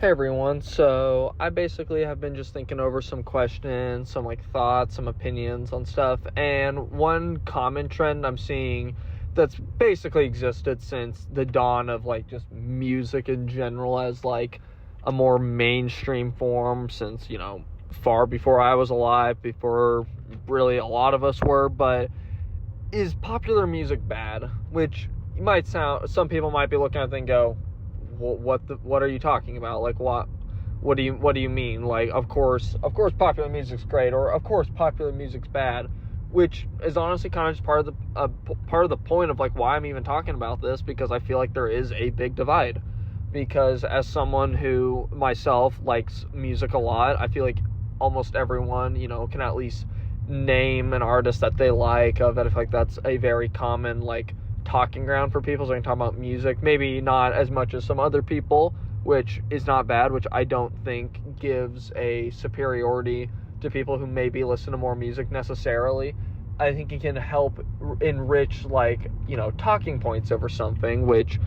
Hey everyone, so I basically have been just thinking over some questions, some thoughts, some opinions on stuff, and one common trend I'm seeing that's basically existed since the dawn of just music in general as a more mainstream form since, far before I was alive, before really a lot of us were, but is popular music bad? Which some people might be looking at it and go, what are you talking about? What do you mean? Of course popular music's great, or of course popular music's bad, which is honestly kind of just part of the point of why I'm even talking about this, because I feel like there is a big divide. Because as someone who myself likes music a lot, I feel like almost everyone, can at least name an artist that they like. I feel like that's a very common talking ground for people. So I can talk about music, maybe not as much as some other people, which is not bad, which I don't think gives a superiority to people who maybe listen to more music necessarily. I think it can help enrich talking points over something, which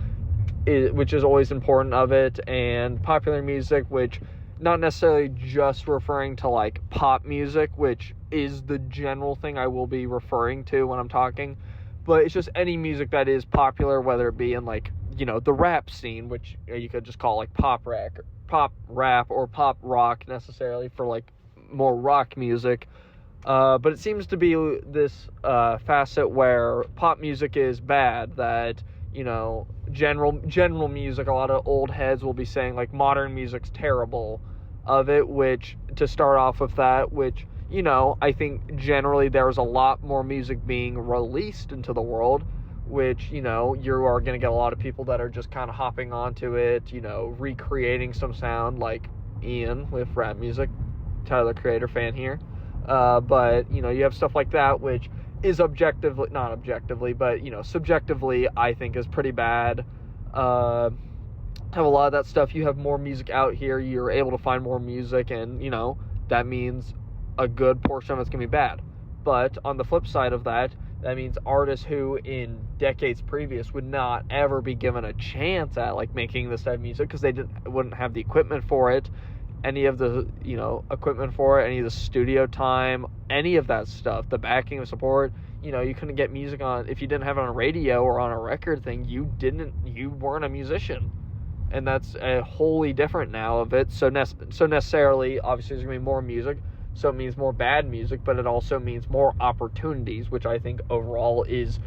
is always important of it. And popular music, which not necessarily just referring to pop music, which is the general thing I will be referring to when I'm talking, but it's just any music that is popular, whether it be in the rap scene, which you could just call pop rap, or pop rock necessarily for more rock music. But it seems to be this facet where pop music is bad, that general music, a lot of old heads will be saying modern music's terrible of it, which, to start off with that, which I think generally there's a lot more music being released into the world, which, you are going to get a lot of people that are just kind of hopping onto it, recreating some sound, like Ian with rap music, Tyler Creator fan here. But, you have stuff like that, which is not objectively, but, subjectively, I think is pretty bad. Have a lot of that stuff. You have more music out here, you're able to find more music, and, that means a good portion of it's going to be bad. But on the flip side of that, that means artists who in decades previous would not ever be given a chance at making this type of music, because they wouldn't have the equipment for it, any of the equipment for it, any of the studio time, any of that stuff, the backing of support. You couldn't get music on, if you didn't have it on radio or on a record thing, you weren't a musician. And that's a wholly different now of it. So necessarily, obviously, there's going to be more music. So it means more bad music, but it also means more opportunities, which I think overall is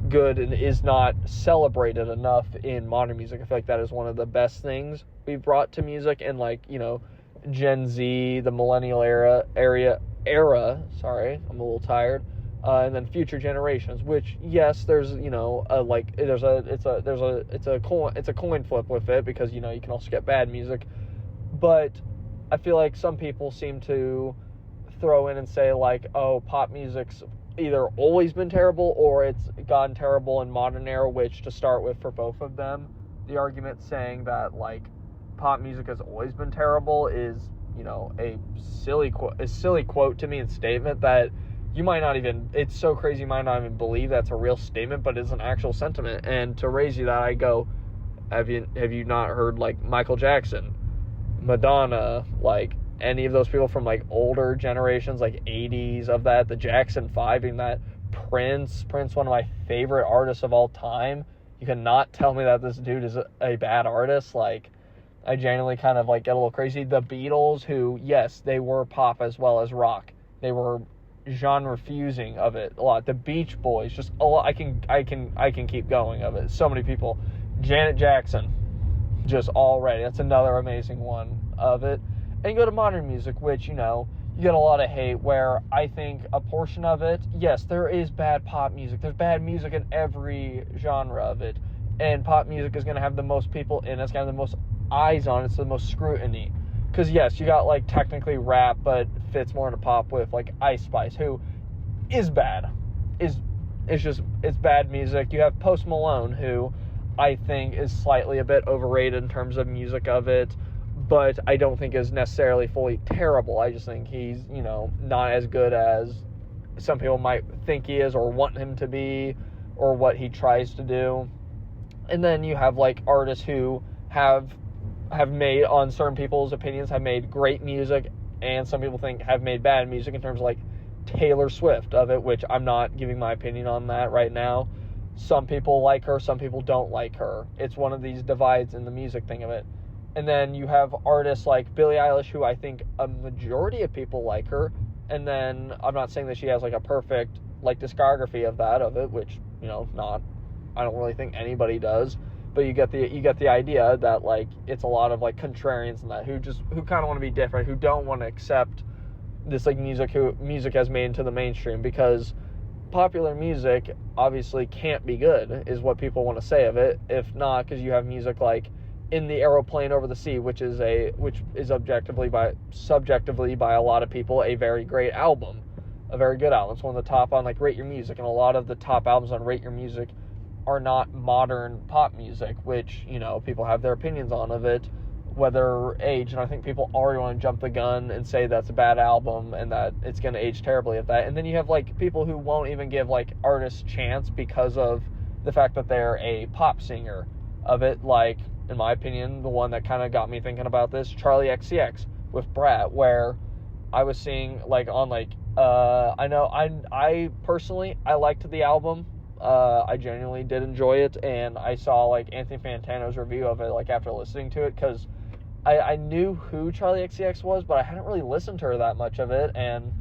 good and is not celebrated enough in modern music. I feel like that is one of the best things we've brought to music. And Gen Z, the millennial era. Sorry, I'm a little tired. And then future generations, which, yes, there's it's a coin flip with it, because you can also get bad music, but I feel like some people seem to throw in and say pop music's either always been terrible or it's gotten terrible in modern era, which, to start with, for both of them, the argument saying that pop music has always been terrible is a silly quote to me, and statement that you might not even, it's so crazy you might not even believe that's a real statement, but it's an actual sentiment. And to raise you that, I go, have you not heard Michael Jackson, Madonna, any of those people from older generations, 80s of that, the Jackson 5, and that Prince, one of my favorite artists of all time. You cannot tell me that this dude is a bad artist. I genuinely kind of get a little crazy. The Beatles, who, yes, they were pop as well as rock. They were genre fusing of it a lot. The Beach Boys, just a lot. I can keep going of it. So many people. Janet Jackson, just already. That's another amazing one of it. And you go to modern music, which, you get a lot of hate, where I think a portion of it, yes, there is bad pop music. There's bad music in every genre of it. And pop music is going to have the most people in it. It's going to have the most eyes on it. It's the most scrutiny. Because, yes, you got, technically rap, but fits more into pop with, Ice Spice, who is bad. It's bad music. You have Post Malone, who I think is slightly a bit overrated in terms of music of it, but I don't think is necessarily fully terrible. I just think he's, not as good as some people might think he is, or want him to be, or what he tries to do. And then you have, artists who have have made, on certain people's opinions, have made great music, and some people think have made bad music, in terms of like Taylor Swift of it, which I'm not giving my opinion on that right now. Some people like her, some people don't like her. It's one of these divides in the music thing of it. And then you have artists like Billie Eilish, who I think a majority of people like her. And then I'm not saying that she has like a perfect like discography of it, which, you know, not, I don't really think anybody does. But you get the idea that like it's a lot of like contrarians and that who kind of want to be different, who don't want to accept this like music has made into the mainstream, because popular music obviously can't be good, is what people want to say of it. If not, because you have music like In the Aeroplane Over the Sea, which is subjectively by a lot of people a very great album, a very good album. It's one of the top on like Rate Your Music, and a lot of the top albums on Rate Your Music are not modern pop music, which, you know, people have their opinions on of it, whether age, and I think people already want to jump the gun and say that's a bad album and that it's going to age terribly at that. And then you have like people who won't even give like artists chance because of the fact that they're a pop singer of it. Like, in my opinion, the one that kind of got me thinking about this, Charlie XCX with Brat, where I was seeing like on like I personally liked the album. I genuinely did enjoy it, and I saw like Anthony Fantano's review of it like after listening to it, because I knew who Charlie XCX was, but I hadn't really listened to her that much of it, and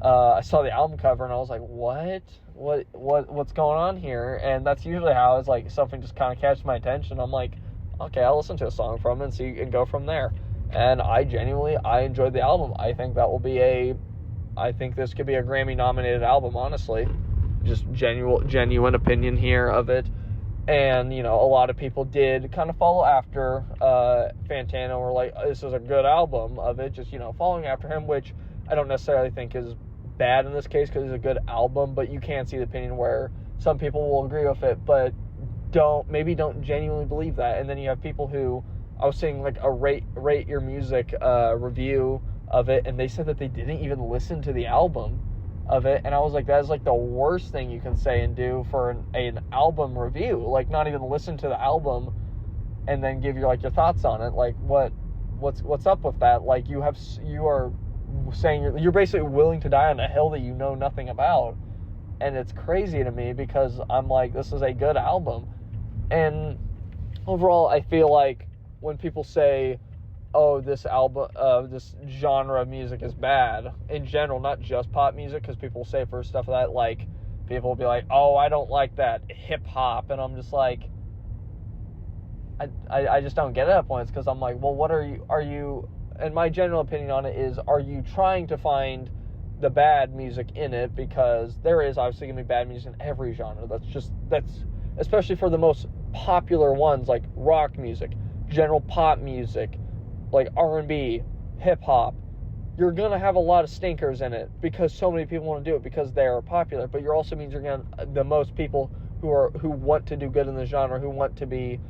I saw the album cover and I was like, what's going on here? And that's usually how it's like something just kind of catches my attention. I'm like, okay, I'll listen to a song from it and go from there. And I enjoyed the album. I think this could be a Grammy nominated album, honestly. Just genuine opinion here of it. And, you know, a lot of people did kind of follow after Fantano, were like, this is a good album of it, just, you know, following after him, which I don't necessarily think is bad in this case, because it's a good album, but you can see the opinion where some people will agree with it, but don't genuinely believe that. And then you have people who, I was seeing like a Rate Your Music review of it, and they said that they didn't even listen to the album of it, and I was like, that is like the worst thing you can say and do for an album review. Like, not even listen to the album and then give your thoughts on it. Like, what's up with that? Like, you are saying you're basically willing to die on a hill that you know nothing about, and it's crazy to me, because I'm like, this is a good album. And overall, I feel like when people say, oh, this album, this genre of music is bad, in general, not just pop music, because people say for stuff like that, like, people will be like, oh, I don't like that hip-hop, and I'm just like, I just don't get it at points, because I'm like, well, what are you, and my general opinion on it is, are you trying to find the bad music in it? Because there is obviously going to be bad music in every genre. That's especially for the most popular ones, like rock music, general pop music, like R&B, hip-hop. You're going to have a lot of stinkers in it, because so many people want to do it because they are popular, but you're also means you're going to, the most people who want to do good in the genre, who want to be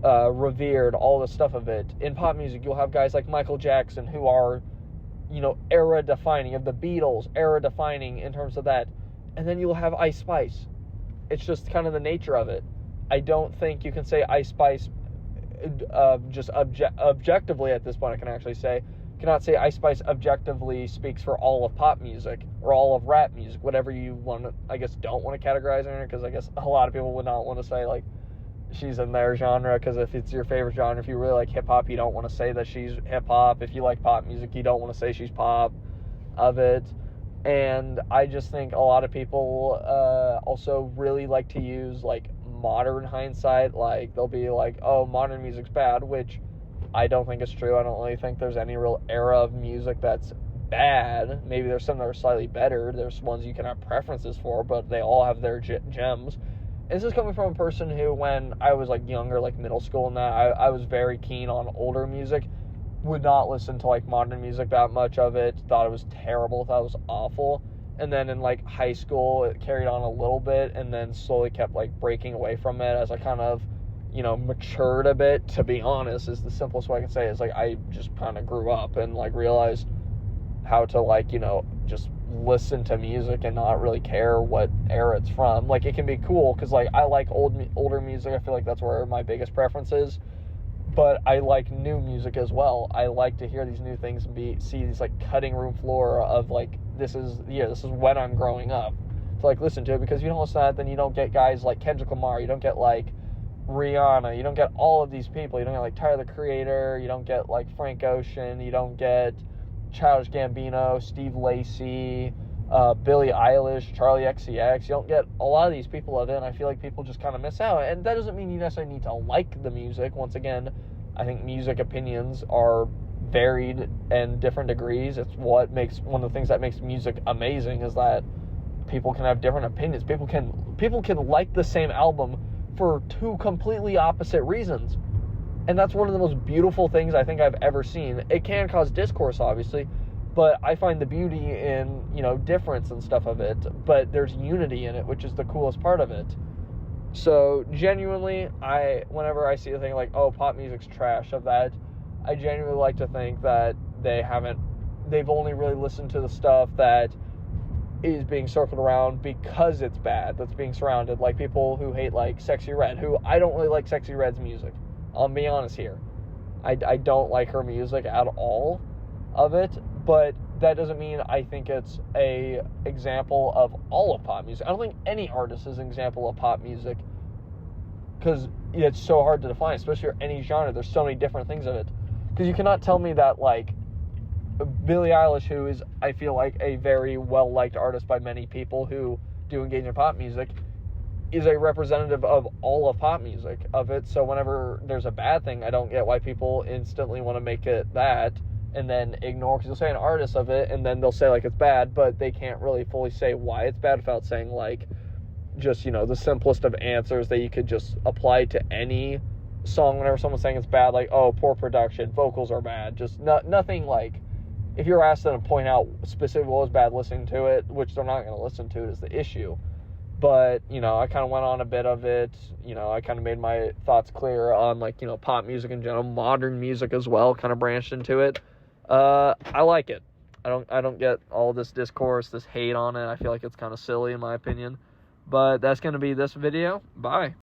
revered, all the stuff of it. In pop music, you'll have guys like Michael Jackson, who are, you know, era-defining, of the Beatles, era-defining in terms of that. And then you'll have Ice Spice. It's just kind of the nature of it. I don't think you can say Ice Spice just objectively at this point. I can actually say, cannot say Ice Spice objectively speaks for all of pop music or all of rap music, whatever you want to, I guess, don't want to categorize in it, because I guess a lot of people would not want to say like she's in their genre, because if it's your favorite genre, if you really like hip-hop, you don't want to say that she's hip-hop. If you like pop music, you don't want to say she's pop of it. And I just think a lot of people also really like to use like modern hindsight. Like, they'll be like, oh, modern music's bad, which I don't think is true. I don't really think there's any real era of music that's bad. Maybe there's some that are slightly better. There's ones you can have preferences for, but they all have their gems. This is coming from a person who, when I was like younger, like middle school and that, I was very keen on older music, would not listen to like modern music that much of it, thought it was terrible, thought it was awful. And then in like high school, it carried on a little bit, and then slowly kept like breaking away from it as I kind of, you know, matured a bit, to be honest, is the simplest way I can say it. Is like, I just kind of grew up and like realized how to like, you know, just listen to music and not really care what era it's from. Like, it can be cool, because like I like older music. I feel like that's where my biggest preference is. but I like new music as well. I like to hear these new things and see these like cutting room floor of like, this is when I'm growing up to like listen to it, because if you don't listen to that, then you don't get guys like Kendrick Lamar, you don't get like Rihanna, you don't get all of these people, you don't get like Tyler the Creator, you don't get like Frank Ocean, you don't get Childish Gambino, Steve Lacy, Billie Eilish, Charlie XCX. You don't get a lot of these people of it, and I feel like people just kind of miss out. And that doesn't mean you necessarily need to like the music. Once again, I think music opinions are varied in different degrees. It's what makes one of the things that makes music amazing, is that people can have different opinions. People can like the same album for two completely opposite reasons. And that's one of the most beautiful things I think I've ever seen. It can cause discourse, obviously, but I find the beauty in, difference and stuff of it. But there's unity in it, which is the coolest part of it. So, genuinely, whenever I see a thing like, oh, pop music's trash, of that, I genuinely like to think that they've only really listened to the stuff that is being circled around because it's bad, that's being surrounded. Like people who hate, like, Sexy Red, who I don't really like Sexy Red's music. I'll be honest here. I don't like her music at all of it, but that doesn't mean I think it's a example of all of pop music. I don't think any artist is an example of pop music, because it's so hard to define, especially for any genre. There's so many different things of it. Because you cannot tell me that, like, Billie Eilish, who is, I feel like, a very well-liked artist by many people who do engage in pop music, is a representative of all of pop music of it. So whenever there's a bad thing, I don't get why people instantly want to make it that and then ignore, because you'll say an artist of it and then they'll say like it's bad, but they can't really fully say why it's bad without saying like just, the simplest of answers that you could just apply to any song. Whenever someone's saying it's bad, like, oh, poor production, vocals are bad, just nothing. Like, if you're asked them to point out specifically what was bad listening to it, which they're not going to listen to it, is the issue. But, I kind of went on a bit of it. I kind of made my thoughts clear on, like, pop music in general, modern music as well, kind of branched into it. I like it. I don't get all this discourse, this hate on it. I feel like it's kind of silly in my opinion. But that's going to be this video. Bye.